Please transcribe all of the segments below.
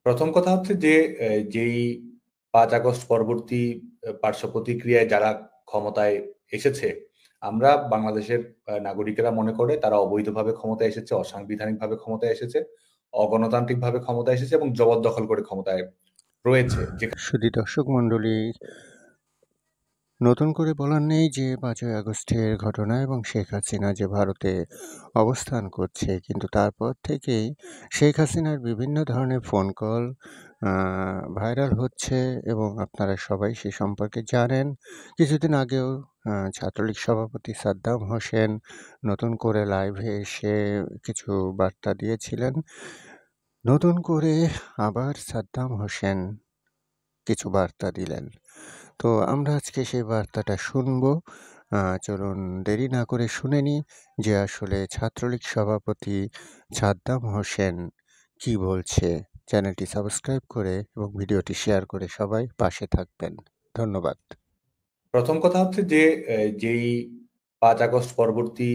প্রথম কথা হচ্ছে যে যেই ৫ আগস্ট পরবর্তী পার্শ্ব প্রতিক্রিয়ায় যারা ক্ষমতায় এসেছে, আমরা বাংলাদেশের নাগরিকেরা মনে করে তারা অবৈধভাবে ক্ষমতায় এসেছে, অসাংবিধানিকভাবে ক্ষমতায় এসেছে, অগণতান্ত্রিকভাবে ক্ষমতায় এসেছে এবং জবরদখল করে ক্ষমতায় রয়েছে। সুধী দর্শক মণ্ডলী, নতুন করে বলার নেই যে ৫ই আগস্টের ঘটনা এবং শেখ হাসিনা যে ভারতে অবস্থান করছে, কিন্তু তারপর থেকেই শেখ হাসিনার বিভিন্ন ধরনের ফোন কল ভাইরাল হচ্ছে এবং আপনারা সবাই সে সম্পর্কে জানেন। কিছুদিন আগেও ছাত্রলীগ সভাপতি সাদ্দাম হোসেন নতুন করে লাইভে এসে কিছু বার্তা দিয়েছিলেন। নতুন করে আবার সাদ্দাম হোসেন কিছু বার্তা দিলেন। তো আমরা আজকে সেই বার্তাটা শুনবো। চলুন দেরি না করে শুনে নিই যে আসলে ছাত্রলীগ সভাপতি সাদ্দাম হোসেন কি বলছে। চ্যানেলটি সাবস্ক্রাইব করে এবং ভিডিওটি শেয়ার করে সবাই পাশে থাকবেন। ধন্যবাদ। প্রথম কথা হচ্ছে যে যেই ৫ আগস্ট পরবর্তী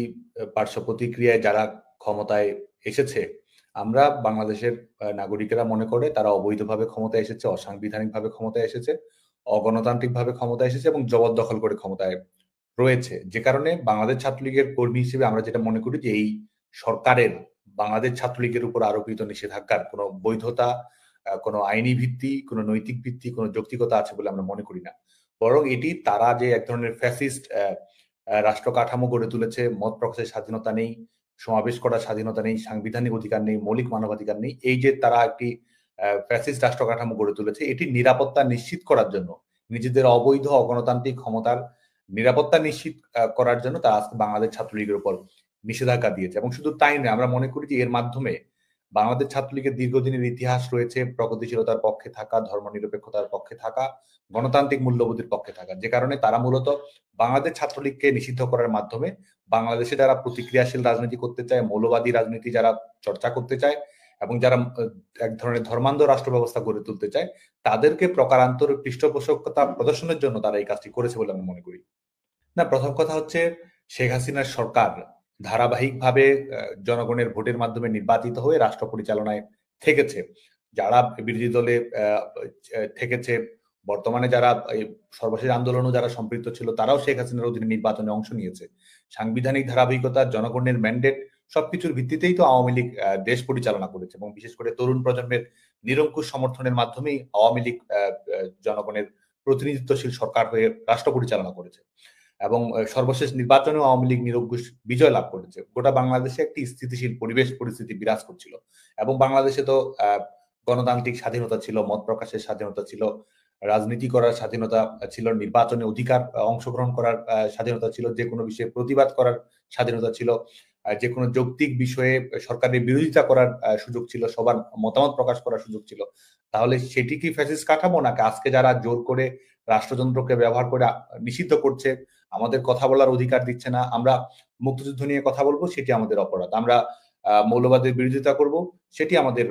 পার্শ্ব প্রতিক্রিয়ায় যারা ক্ষমতায় এসেছে, আমরা বাংলাদেশের নাগরিকেরা মনে করে তারা অবৈধভাবে ক্ষমতায় এসেছে, অসাংবিধানিকভাবে ক্ষমতায় এসেছে, অগণতান্ত্রিকভাবে ক্ষমতায় এসেছে এবং জবরদখল করে ক্ষমতায় রয়েছে। যে কারণে বাংলাদেশ ছাত্রলীগের কর্মী হিসেবে আমরা যেটা মনে করি যে এই সরকারের বাংলাদেশ ছাত্রলীগের উপর আরোপিত নিষেধাজ্ঞার কোনো বৈধতা, কোনো আইনি ভিত্তি, কোনো নৈতিক ভিত্তি, কোনো যৌক্তিকতা আছে বলে আমরা মনে করি না। বরং এটি তারা যে এক ধরনের ফ্যাসিস্ট রাষ্ট্র কাঠামো গড়ে তুলেছে, মত প্রকাশের স্বাধীনতা নেই, সমাবেশ করার স্বাধীনতা নেই, সাংবিধানিক অধিকার নেই, মৌলিক মানবাধিকার নেই। এই যে তারা একটি ফ্যাসিস্ট রাষ্ট্র কাঠামো গড়ে তুলেছে, এটির নিরাপত্তা নিশ্চিত করার জন্য, নিজেদের অবৈধ অগণতান্ত্রিক ক্ষমতার নিরাপত্তা নিশ্চিত করার জন্য তারা আজকে বাংলাদেশ ছাত্রলীগের উপর নিষেধাজ্ঞা দিয়েছে। এবং শুধু তাই নয়, আমরা মনে করি যে এর মাধ্যমে বাংলাদেশ ছাত্রলীগের দীর্ঘদিনের ইতিহাস রয়েছে প্রগতিশীলতার পক্ষে থাকা, ধর্মনিরপেক্ষতার পক্ষে থাকা, গণতান্ত্রিক মূল্যবোধের পক্ষে থাকা। যে কারণে তারা মূলত বাংলাদেশ ছাত্রলীগকে নিষিদ্ধ করার মাধ্যমে বাংলাদেশে যারা প্রতিক্রিয়াশীল রাজনীতি করতে চায়, মৌলবাদী রাজনীতি যারা চর্চা করতে চায় এবং যারা এক ধরনের ধর্মান্ধ রাষ্ট্র ব্যবস্থা গড়ে তুলতে চায়, তাদেরকে প্রকারান্তর পৃষ্ঠপোষকতা প্রদর্শনের জন্য তারা এই কাজটি করেছে বলে আমি মনে করি। না, প্রথম কথা হচ্ছে শেখ হাসিনার সরকার ধারাবাহিকভাবে জনগণের ভোটের মাধ্যমে নির্বাচিত হয়ে রাষ্ট্র পরিচালনায় থেকেছে। যারা বিরোধী দলে থেকেছে, বর্তমানে যারা এই সর্বশেষ আন্দোলনও যারা সম্পৃক্ত ছিল, তারাও শেখ হাসিনার অধীনে নির্বাচনে অংশ নিয়েছে। সাংবিধানিক ধারাবাহিকতা, জনগণের ম্যান্ডেট সবকিছুর ভিত্তিতেই তো আওয়ামী লীগ দেশ পরিচালনা করেছে এবং বিশেষ করে তরুণ প্রজন্মের নিরঙ্কুশ সমর্থনের মাধ্যমেই আওয়ামী লীগ জনগণের প্রতিনিধিত্বশীল সরকার হয়ে রাষ্ট্র পরিচালনা করেছে এবং সর্বশেষ নির্বাচনেও আওয়ামী লীগ নিরঙ্কুশ বিজয় লাভ করেছে। গোটা বাংলাদেশে একটি স্থিতিশীল পরিবেশ পরিস্থিতি বিরাজ করছিল এবং বাংলাদেশে তো গণতান্ত্রিক স্বাধীনতা ছিল, মত প্রকাশের স্বাধীনতা ছিল, রাজনীতি করার স্বাধীনতা ছিল, নির্বাচনে অধিকার অংশগ্রহণ করার স্বাধীনতা ছিল, যে কোনো বিষয়ে প্রতিবাদ করার স্বাধীনতা ছিল, যে কোনো যৌক্তিক বিষয়ে সরকারের বিরোধিতা করার সুযোগ ছিল, সবার মতামত প্রকাশ করার সুযোগ ছিল। তাহলে সেটি কি ফ্যাসিস্ট কাঠামো, নাকি আজকে যারা জোর করে রাষ্ট্রযন্ত্রকে ব্যবহার করে নিষিদ্ধ করছে, আমাদের কথা বলার অধিকার দিচ্ছে না, আমরা মুক্তিযুদ্ধ নিয়ে কথা বলবো সেটি আমাদের অপরাধ, আমরা মৌলবাদের বিরোধিতা করব সেটি আমাদের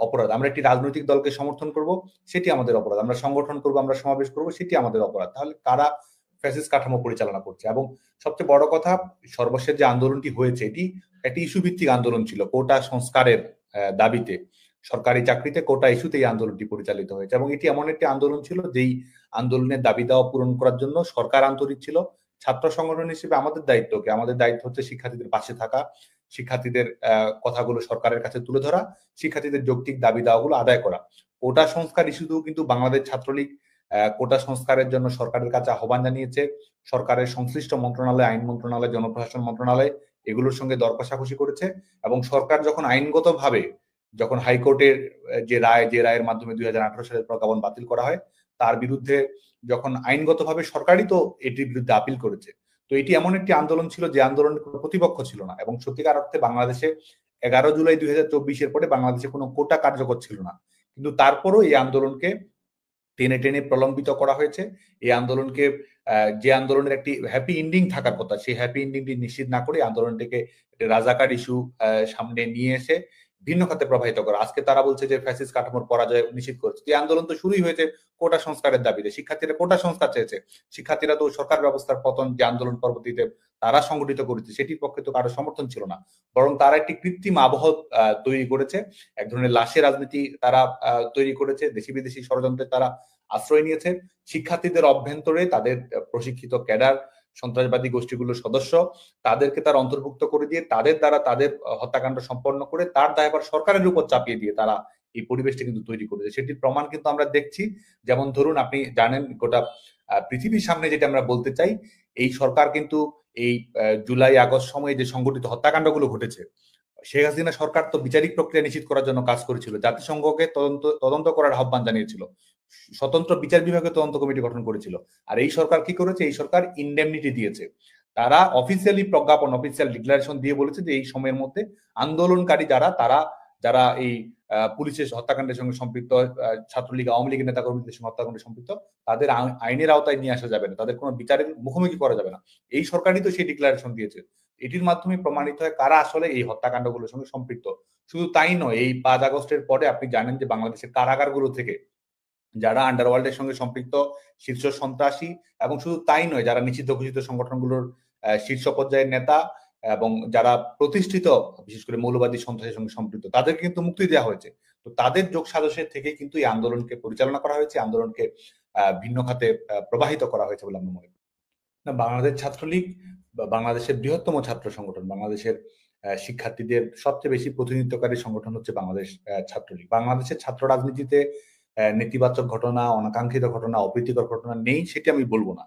অপরাধ, আমরা একটি রাজনৈতিক দলকে সমর্থন করব সেটি আমাদের অপরাধ, আমরা সংগঠন করব, আমরা সমাবেশ করব সেটি আমাদের অপরাধ? তাহলে কারা ফ্যাসিস্ট কাঠামো পরিচালনা করছে? এবং সবচেয়ে বড় কথা, সর্বশেষ যে আন্দোলনটি হয়েছে এটি একটি ইস্যু ভিত্তিক আন্দোলন ছিল, কোটা সংস্কারের দাবিতে। সরকারি চাকরিতে কোটা ইস্যুতে এই আন্দোলনটি পরিচালিত হয়েছে এবং এটি এমন একটি আন্দোলন ছিল যেই আন্দোলনের দাবি দেওয়া পূরণ করার জন্য সরকার আন্তরিক ছিল। ছাত্র সংগঠন হিসেবে আমাদের দায়িত্ব কি? আমাদের দায়িত্ব হচ্ছে শিক্ষার্থীদের পাশে থাকা, শিক্ষার্থীদের কথাগুলো সরকারের কাছে তুলে ধরা, শিক্ষার্থীদের যৌক্তিক দাবি দাওয়াগুলো আদায় করা। কোটা সংস্কার ইস্যুতেও কিন্তু বাংলাদেশ ছাত্রলীগ কোটা সংস্কারের জন্য সরকারের কাছে আহ্বান জানিয়েছে। সরকারের সংশ্লিষ্ট মন্ত্রণালয়, আইন মন্ত্রণালয়, জনপ্রশাসন মন্ত্রণালয় এগুলোর সঙ্গে দর কষাকষি করেছে এবং সরকার যখন আইনগতভাবে, যখন হাইকোর্টের যে রায়ের মাধ্যমে 2018 সালের প্রজ্ঞাপন বাতিল করা হয়, তার বিরুদ্ধে যখন আইনগতভাবে সরকারই তো এটির বিরুদ্ধে আপিল করেছে। তো এটি এমন একটি আন্দোলন ছিল যে আন্দোলনের কোনো প্রতিপক্ষ ছিল না এবং সত্যিকার অর্থে বাংলাদেশে 11 জুলাই 2024 পরে বাংলাদেশে কোনো কোটা কার্যকর ছিল না। কিন্তু তারপরও এই আন্দোলনকে টেনে টেনে প্রলম্বিত করা হয়েছে। এই আন্দোলনকে যে আন্দোলনের একটি হ্যাপি এন্ডিং থাকার কথা, সেই হ্যাপি এন্ডিংটি নিশ্চিত না করে আন্দোলনটিকে রাজাকার ইস্যু সামনে নিয়ে এসে ভিন্ন খাতে প্রবাহিত করা। আজকে তারা বলছে যে ফ্যাসিস্ট কাঠামোর পরাজয় নিশ্চিত করেছে। এই আন্দোলন তো শুরুই হয়েছে কোটা সংস্কারের দাবিতে। শিক্ষার্থীরা কোটা সংস্কার চেয়েছে। শিক্ষার্থীরা তো সরকার ব্যবস্থার পতন যে আন্দোলন পরবর্তীতে তারা সংগঠিত করেছে, সেটির পক্ষে তো কারো সমর্থন ছিল না। বরং তারা একটি কৃত্রিম আবহ তৈরি করেছে, এক ধরনের লাশের রাজনীতি তারা তৈরি করেছে, দেশি বিদেশি ষড়যন্ত্রে তারা আশ্রয় নিয়েছে। শিক্ষার্থীদের অভ্যন্তরে তাদের প্রশিক্ষিত ক্যাডার, সন্ত্রাসবাদী গোষ্ঠীগুলোর সদস্য, তাদেরকে তারা অন্তর্ভুক্ত করে দিয়ে তাদের দ্বারা তাদের হত্যাকাণ্ড সম্পন্ন করে তার দায়ভার সরকারের উপর চাপিয়ে দিয়ে তারা এই পরিবেশটা কিন্তু তৈরি করেছে। সেটির প্রমাণ কিন্তু আমরা দেখছি। যেমন ধরুন, আপনি জানেন, গোটা পৃথিবীর সামনে যেটা আমরা বলতে চাই, এই সরকার কিন্তু এই জুলাই আগস্ট সময়ে যে সংগঠিত হত্যাকাণ্ডগুলো ঘটেছে, শেখ হাসিনা সরকার তো বিচারিক প্রক্রিয়া নিশ্চিত করার জন্য কাজ করেছিল, জাতিসংঘকে তদন্ত করার আহ্বান জানিয়েছিল, স্বতন্ত্র বিচার বিভাগের তদন্ত কমিটি গঠন করেছিল। আর এই সরকার কি করেছে? এই সরকার ইনডেমনিটি দিয়েছে। তারা অফিসিয়ালি প্রজ্ঞাপন, অফিসিয়াল ডিক্লারেশন দিয়ে বলেছে যে এই সময়ের মধ্যে আন্দোলনকারী যারা এই পুলিশের হত্যাকাণ্ডের সঙ্গে সম্পৃক্ত, ছাত্রলীগ আওয়ামী লীগের নেতা কর্মীদের সঙ্গে হত্যাকাণ্ডে সম্পৃক্ত, তাদের আইনের আওতায় নিয়ে আসা যাবে না, তাদের কোনো বিচারের মুখোমুখি করা যাবে না। এই সরকারই তো সেই ডিক্লারেশন দিয়েছে। এটির মাধ্যমে প্রমাণিত হয় কারা আসলে এই হত্যাকাণ্ডগুলোর সঙ্গে সম্পৃক্ত। শুধু তাই নয়, এই 5 আগস্টের পরে আপনি জানেন যে বাংলাদেশের কারাগারগুলো থেকে যারা আন্ডারওয়ার্ল্ডের সঙ্গে সম্পৃক্ত শীর্ষ সন্ত্রাসী, এবং শুধু তাই নয়, যারা নিষিদ্ধ ঘোষিত সংগঠনগুলোর শীর্ষ পর্যায়ের নেতা এবং যারা প্রতিষ্ঠিত বিশেষ করে মৌলবাদী সন্ত্রাসের সঙ্গে সম্পৃক্ত, তাদেরকে কিন্তু মুক্তি দেওয়া হয়েছে। তো তাদের যোগ সাজসের থেকে কিন্তু এই আন্দোলনকে পরিচালনা করা হয়েছে, আন্দোলনকে ভিন্ন খাতে প্রবাহিত করা হয়েছে বলে আমরা মনে করি। না, বাংলাদেশ ছাত্রলীগ বা বাংলাদেশের বৃহত্তম ছাত্র সংগঠন, বাংলাদেশের শিক্ষার্থীদের সবচেয়ে বেশি প্রতিনিধিত্বকারী সংগঠন হচ্ছে বাংলাদেশ ছাত্রলীগ। বাংলাদেশের ছাত্র রাজনীতিতে নেতিবাচক ঘটনা, অনাকাঙ্ক্ষিত ঘটনা, অপ্রীতিকর ঘটনা নেই সেটি আমি বলবো না।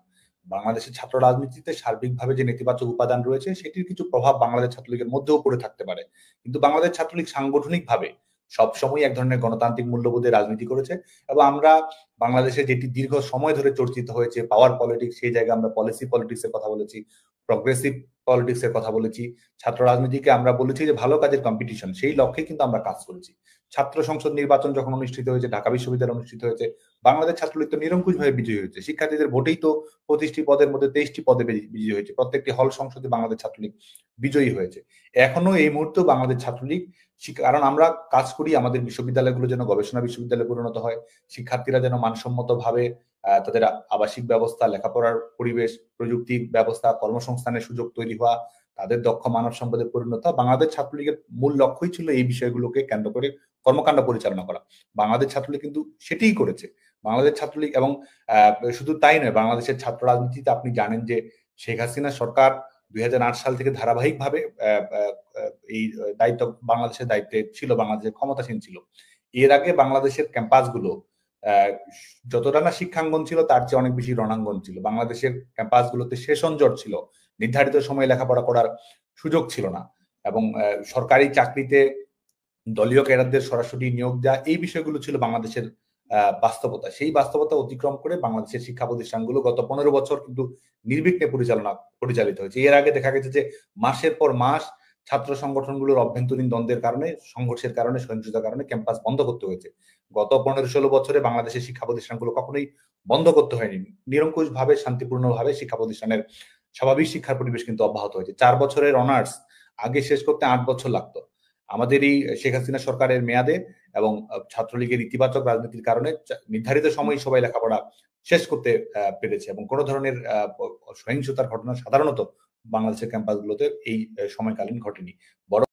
বাংলাদেশের ছাত্র রাজনীতিতে সার্বিকভাবে যে নেতিবাচক উপাদান রয়েছে সেটির কিছু প্রভাব বাংলাদেশ ছাত্রলীগের মধ্যেও পড়ে থাকতে পারে। কিন্তু বাংলাদেশ ছাত্রলীগ সাংগঠনিকভাবে সবসময় এক ধরনের গণতান্ত্রিক মূল্যবোধের রাজনীতি করেছে। এবং আমরা বাংলাদেশে যেটি দীর্ঘ সময় ধরে চর্চিত হয়েছে, পাওয়ার পলিটিক্স, সেই জায়গায় আমরা পলিসি পলিটিক্স এর কথা বলেছি, প্রগ্রেসিভ পলিটিক্স এর কথা বলেছি। ছাত্র রাজনীতিকে আমরা বলেছি যে ভালো কাজের কম্পিটিশন, সেই লক্ষ্যে কিন্তু আমরা কাজ করেছি। ছাত্র সংসদ নির্বাচন যখন অনুষ্ঠিত হয়েছে, ঢাকা বিশ্ববিদ্যালয় অনুষ্ঠিত হয়েছে, বাংলাদেশ ছাত্রলীগ তো নিরঙ্কুশভাবে বিজয়ী হয়েছে। শিক্ষার্থীদের ভোটেই তো 25টি পদের মধ্যে 23টি পদে বিজয়ী হয়েছে। প্রত্যেকটি হল সংসদে বাংলাদেশ ছাত্রলীগ বিজয়ী হয়েছে। এখনো এই মুহূর্তে বাংলাদেশ ছাত্রলীগ, কারণ আমরা কাজ করি আমাদের বিশ্ববিদ্যালয়গুলো যেন গবেষণা বিশ্ববিদ্যালয়ে পরিণত হয়, শিক্ষার্থীরা যেন মানসম্মত ভাবে তাদের আবাসিক ব্যবস্থা, লেখাপড়ার পরিবেশ, প্রযুক্তির ব্যবস্থা, কর্মসংস্থানের সুযোগ তৈরি হওয়া, তাদের দক্ষ মানব সম্পদে পরিণত। বাংলাদেশ ছাত্রলীগের মূল লক্ষ্যই ছিল এই বিষয়গুলোকে কেন্দ্র করে কর্মকাণ্ড পরিচালনা করা। বাংলাদেশ ছাত্রলীগ কিন্তু সেটিই করেছে। বাংলাদেশ ছাত্রলীগ, এবং শুধু তাই নয়, বাংলাদেশের ছাত্র রাজনীতিতে আপনি জানেন যে শেখ হাসিনা সরকার 2008 সাল থেকে ধারাবাহিকভাবে এই দায়িত্ব, বাংলাদেশের দায়িত্বে ছিল, বাংলাদেশের ক্ষমতাসীন ছিল। এর আগে বাংলাদেশের ক্যাম্পাসগুলো যতটা না শিক্ষাঙ্গন ছিল, তার চেয়ে অনেক বেশি রণাঙ্গন ছিল। বাংলাদেশের ক্যাম্পাসগুলোতে সেশন জট ছিল, নির্ধারিত সময়ে লেখাপড়া করার সুযোগ ছিল না, এবং সরকারি চাকরিতে দলীয় ক্যাডারদের সরাসরি নিয়োগ দেওয়া, এই বিষয়গুলো ছিল বাংলাদেশের বাস্তবতা। সেই বাস্তবতা অতিক্রম করে বাংলাদেশের শিক্ষা প্রতিষ্ঠানগুলো গত 15 বছর কিন্তু নির্বিঘ্নে পরিচালিত হয়েছে। এর আগে দেখা গেছে যে মাসের পর মাস ছাত্র সংগঠনগুলোর অভ্যন্তরীণ দ্বন্দ্বের কারণে, সংঘর্ষের কারণে, সহিংসতার কারণে ক্যাম্পাস বন্ধ করতে হয়েছে। গত 15-16 বছরে বাংলাদেশের শিক্ষা প্রতিষ্ঠানগুলো কখনোই বন্ধ করতে হয়নি। নিরঙ্কুশ ভাবে, শান্তিপূর্ণভাবে শিক্ষা প্রতিষ্ঠানের স্বাভাবিক শিক্ষার পরিবেশ কিন্তু অব্যাহত হয়েছে। 4 বছরের অনার্স আগে শেষ করতে 8 বছর লাগতো। আমাদের এই শেখ হাসিনা সরকারের মেয়াদে এবং ছাত্রলীগের ইতিবাচক রাজনীতির কারণে নির্ধারিত সময়ে সবাই লেখাপড়া শেষ করতে পেরেছে, এবং কোনো ধরনের সহিংসতার ঘটনা সাধারণত বাংলাদেশের ক্যাম্পাসগুলোতে এই সময়কালীন ঘটেনি। বরং